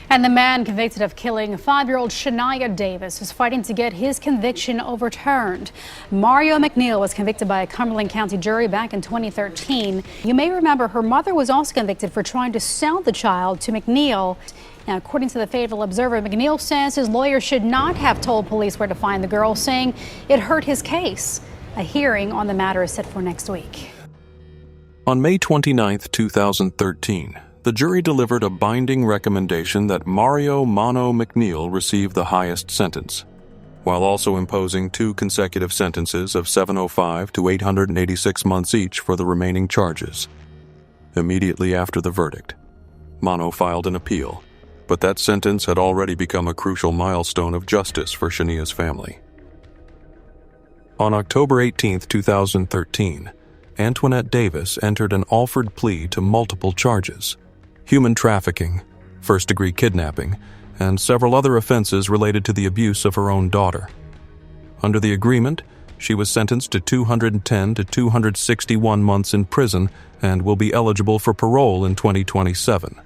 And the man convicted of killing 5-year-old Shaniya Davis is fighting to get his conviction overturned. Mario McNeil was convicted by a Cumberland County jury back in 2013. You may remember her mother was also convicted for trying to sell the child to McNeil. Now, according to the Fayetteville Observer, McNeil says his lawyer should not have told police where to find the girl, saying it hurt his case. A hearing on the matter is set for next week. On May 29, 2013, the jury delivered a binding recommendation that Mario Mono McNeil receive the highest sentence, while also imposing 2 consecutive sentences of 705 to 886 months each for the remaining charges. Immediately after the verdict, Mono filed an appeal, but that sentence had already become a crucial milestone of justice for Shaniya's family. On October 18, 2013, Antoinette Davis entered an offered plea to multiple charges: human trafficking, first-degree kidnapping, and several other offenses related to the abuse of her own daughter. Under the agreement, she was sentenced to 210 to 261 months in prison and will be eligible for parole in 2027.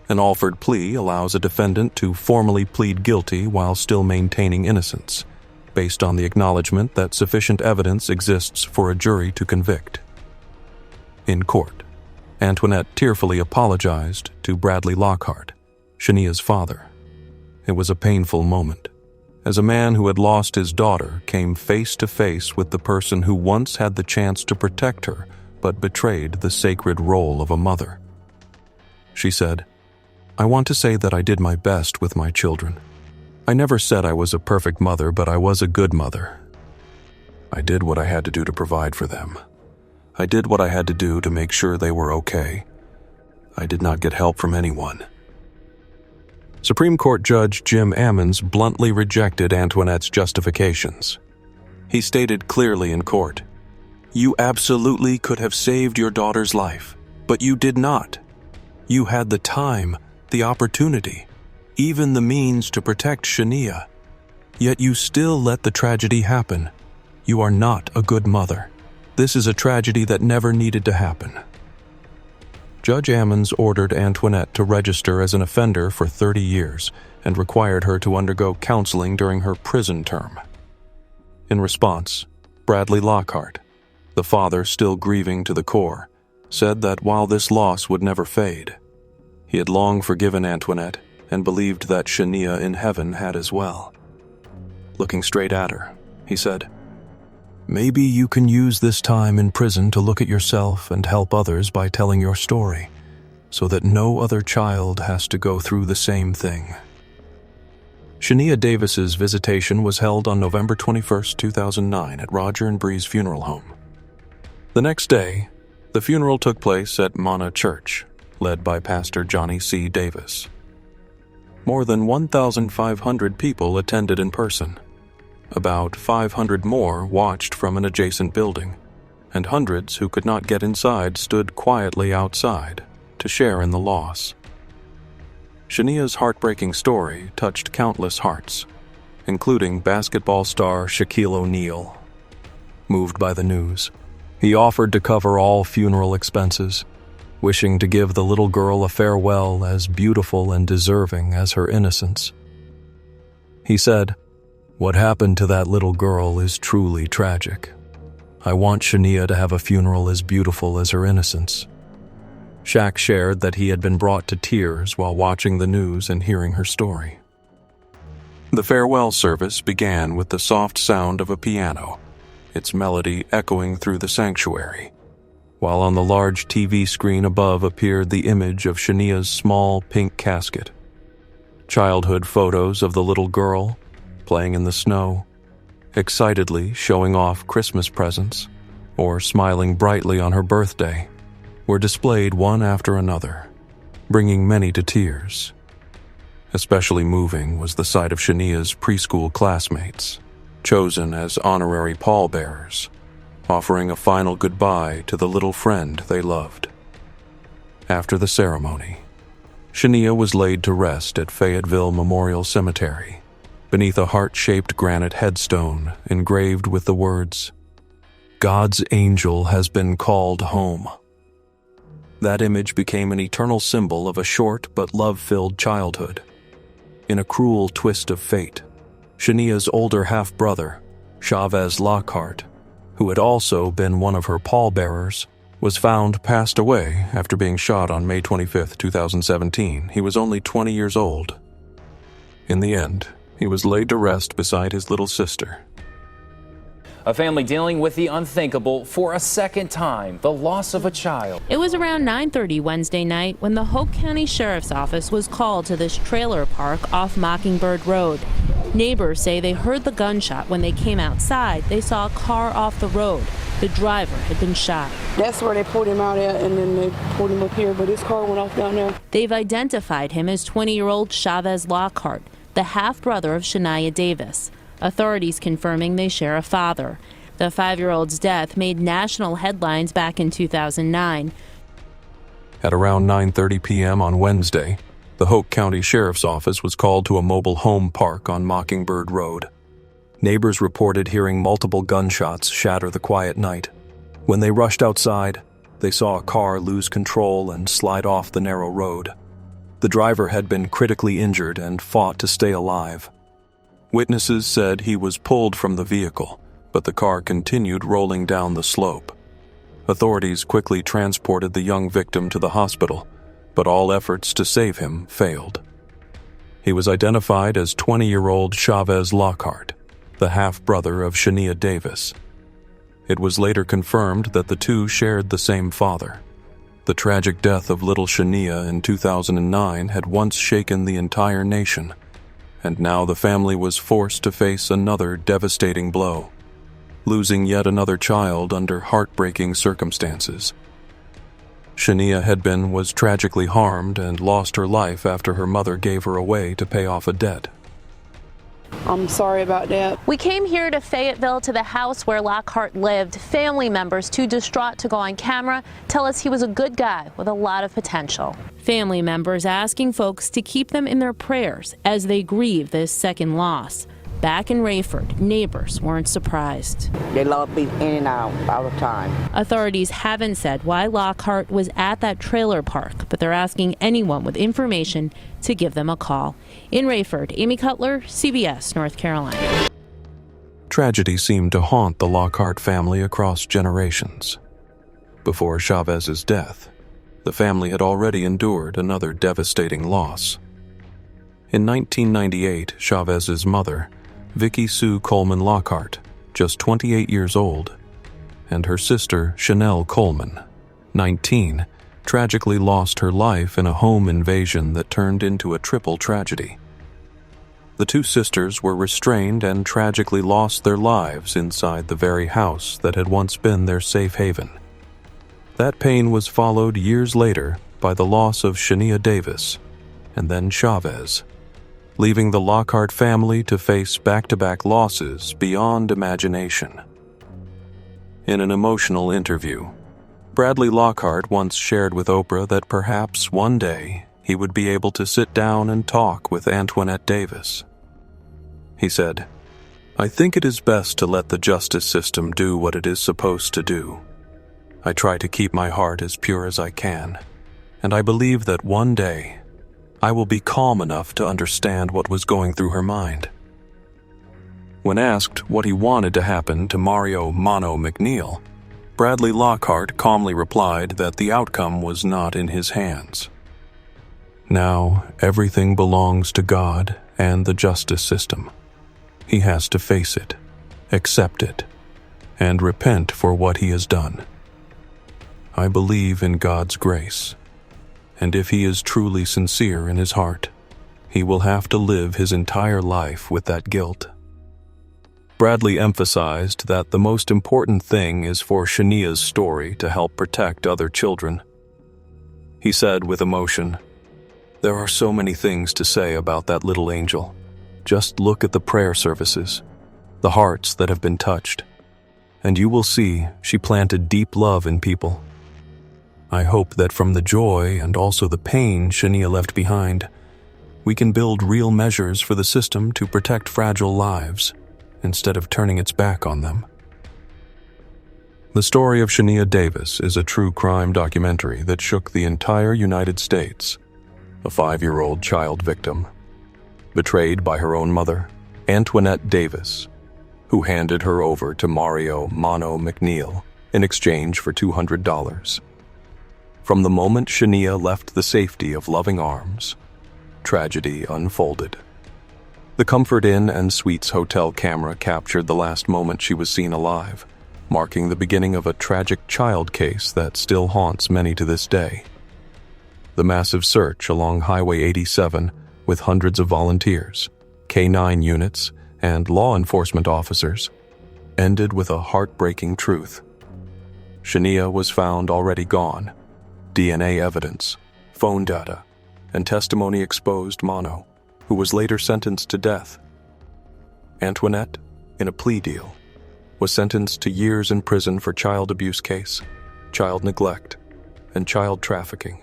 An offered plea allows a defendant to formally plead guilty while still maintaining innocence, based on the acknowledgement that sufficient evidence exists for a jury to convict. In court, Antoinette tearfully apologized to Bradley Lockhart, Shaniya's father. It was a painful moment, as a man who had lost his daughter came face to face with the person who once had the chance to protect her but betrayed the sacred role of a mother. She said, "I want to say that I did my best with my children. I never said I was a perfect mother, but I was a good mother. I did what I had to do to provide for them. I did what I had to do to make sure they were okay. I did not get help from anyone." Supreme Court Judge Jim Ammons bluntly rejected Antoinette's justifications. He stated clearly in court, "You absolutely could have saved your daughter's life, but you did not. You had the time, the opportunity, even the means to protect Shaniya. Yet you still let the tragedy happen. You are not a good mother. This is a tragedy that never needed to happen." Judge Ammons ordered Antoinette to register as an offender for 30 years and required her to undergo counseling during her prison term. In response, Bradley Lockhart, the father still grieving to the core, said that while this loss would never fade, he had long forgiven Antoinette and believed that Shaniya in heaven had as well. Looking straight at her, he said, "Maybe you can use this time in prison to look at yourself and help others by telling your story, so that no other child has to go through the same thing." Shaniya Davis's visitation was held on November 21, 2009 at Roger and Bree's funeral home. The next day, the funeral took place at Mana Church, led by Pastor Johnny C. Davis. More than 1,500 people attended in person. About 500 more watched from an adjacent building, and hundreds who could not get inside stood quietly outside to share in the loss. Shaniya's heartbreaking story touched countless hearts, including basketball star Shaquille O'Neal. Moved by the news, he offered to cover all funeral expenses, wishing to give the little girl a farewell as beautiful and deserving as her innocence. He said, "What happened to that little girl is truly tragic. I want Shaniya to have a funeral as beautiful as her innocence." Shaq shared that he had been brought to tears while watching the news and hearing her story. The farewell service began with the soft sound of a piano, its melody echoing through the sanctuary, while on the large TV screen above appeared the image of Shaniya's small pink casket. Childhood photos of the little girl, playing in the snow, excitedly showing off Christmas presents, or smiling brightly on her birthday, were displayed one after another, bringing many to tears. Especially moving was the sight of Shaniya's preschool classmates, chosen as honorary pallbearers, offering a final goodbye to the little friend they loved. After the ceremony, Shaniya was laid to rest at Fayetteville Memorial Cemetery, beneath a heart-shaped granite headstone engraved with the words, "God's angel has been called home." That image became an eternal symbol of a short but love-filled childhood. In a cruel twist of fate, Shaniya's older half-brother, Chavez Lockhart, who had also been one of her pallbearers, was found passed away after being shot on May 25, 2017. He was only 20 years old. In the end, he was laid to rest beside his little sister. A family dealing with the unthinkable for a second time, the loss of a child. It was around 9:30 Wednesday night when the Hope County Sheriff's Office was called to this trailer park off Mockingbird Road. Neighbors say they heard the gunshot. When they came outside, they saw a car off the road. The driver had been shot. That's where they pulled him out at, and then they pulled him up here, but his car went off down there. They've identified him as 20-year-old Chavez Lockhart, the half-brother of Shaniya Davis. Authorities confirming they share a father. The 5-year-old's death made national headlines back in 2009. At around 9:30 p.m. on Wednesday, the Hope County Sheriff's Office was called to a mobile home park on Mockingbird Road. Neighbors reported hearing multiple gunshots shatter the quiet night. When they rushed outside, they saw a car lose control and slide off the narrow road. The driver had been critically injured and fought to stay alive. Witnesses said he was pulled from the vehicle, but the car continued rolling down the slope. Authorities quickly transported the young victim to the hospital, but all efforts to save him failed. He was identified as 20-year-old Chavez Lockhart, the half-brother of Shaniya Davis. It was later confirmed that the two shared the same father. The tragic death of little Shaniya in 2009 had once shaken the entire nation, and now the family was forced to face another devastating blow, losing yet another child under heartbreaking circumstances. Shaniya was tragically harmed and lost her life after her mother gave her away to pay off a debt. I'm sorry about that. We came here to Fayetteville to the house where Lockhart lived. Family members, too distraught to go on camera, tell us he was a good guy with a lot of potential. Family members asking folks to keep them in their prayers as they grieve this second loss. Back in Rayford, neighbors weren't surprised. They love being in and out all the time. Authorities haven't said why Lockhart was at that trailer park, but they're asking anyone with information to give them a call. In Rayford, Amy Cutler, CBS, North Carolina. Tragedy seemed to haunt the Lockhart family across generations. Before Chavez's death, the family had already endured another devastating loss. In 1998, Chavez's mother, Vicki Sue Coleman Lockhart, just 28 years old, and her sister Chanel Coleman, 19, tragically lost her life in a home invasion that turned into a triple tragedy. The two sisters were restrained and tragically lost their lives inside the very house that had once been their safe haven. That pain was followed years later by the loss of Shaniya Davis and then Chavez, leaving the Lockhart family to face back-to-back losses beyond imagination. In an emotional interview, Bradley Lockhart once shared with Oprah that perhaps one day he would be able to sit down and talk with Antoinette Davis. He said, "I think it is best to let the justice system do what it is supposed to do. I try to keep my heart as pure as I can, and I believe that one day I will be calm enough to understand what was going through her mind." When asked what he wanted to happen to Mario "Mono" McNeil, Bradley Lockhart calmly replied that the outcome was not in his hands. Now, everything belongs to God and the justice system. He has to face it, accept it, and repent for what he has done. I believe in God's grace, and if he is truly sincere in his heart, he will have to live his entire life with that guilt. Bradley emphasized that the most important thing is for Shaniya's story to help protect other children. He said with emotion, "There are so many things to say about that little angel. Just look at the prayer services, the hearts that have been touched, and you will see she planted deep love in people. I hope that from the joy and also the pain Shaniya left behind, we can build real measures for the system to protect fragile lives instead of turning its back on them." The story of Shaniya Davis is a true crime documentary that shook the entire United States. A 5-year-old child victim, betrayed by her own mother, Antoinette Davis, who handed her over to Mario "Mono" McNeil in exchange for $200. From the moment Shaniya left the safety of loving arms, tragedy unfolded. The Comfort Inn and Suites hotel camera captured the last moment she was seen alive, marking the beginning of a tragic child case that still haunts many to this day. The massive search along Highway 87, with hundreds of volunteers, K-9 units, and law enforcement officers, ended with a heartbreaking truth. Shaniya was found already gone. DNA evidence, phone data, and testimony exposed Mono, who was later sentenced to death. Antoinette, in a plea deal, was sentenced to years in prison for child abuse case, child neglect, and child trafficking.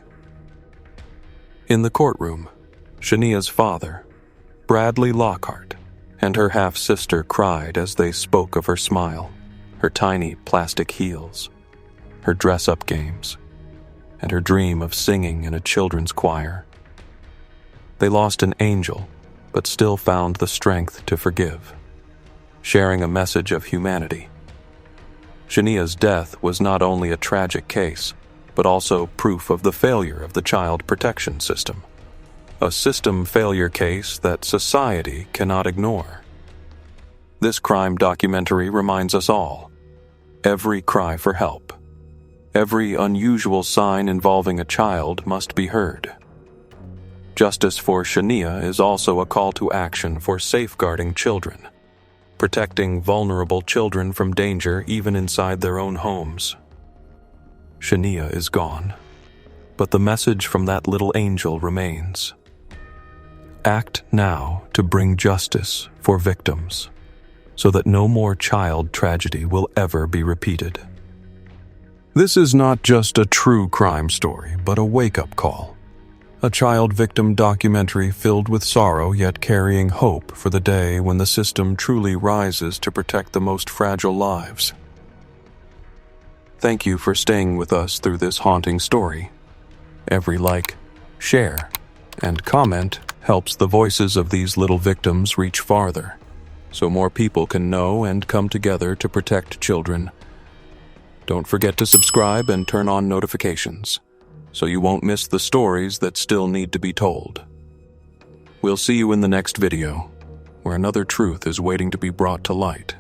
In the courtroom, Shaniya's father, Bradley Lockhart, and her half-sister cried as they spoke of her smile, her tiny plastic heels, her dress-up games, and her dream of singing in a children's choir. They lost an angel, but still found the strength to forgive, sharing a message of humanity. Shaniya's death was not only a tragic case, but also proof of the failure of the child protection system. A system failure case that society cannot ignore. This crime documentary reminds us all, every cry for help, every unusual sign involving a child must be heard. Justice for Shaniya is also a call to action for safeguarding children, protecting vulnerable children from danger even inside their own homes. Shaniya is gone, but the message from that little angel remains. Act now to bring justice for victims, so that no more child tragedy will ever be repeated. This is not just a true crime story, but a wake-up call. A child victim documentary filled with sorrow yet carrying hope for the day when the system truly rises to protect the most fragile lives. Thank you for staying with us through this haunting story. Every like, share, and comment helps the voices of these little victims reach farther, so more people can know and come together to protect children. Don't forget to subscribe and turn on notifications, so you won't miss the stories that still need to be told. We'll see you in the next video. where another truth is waiting to be brought to light.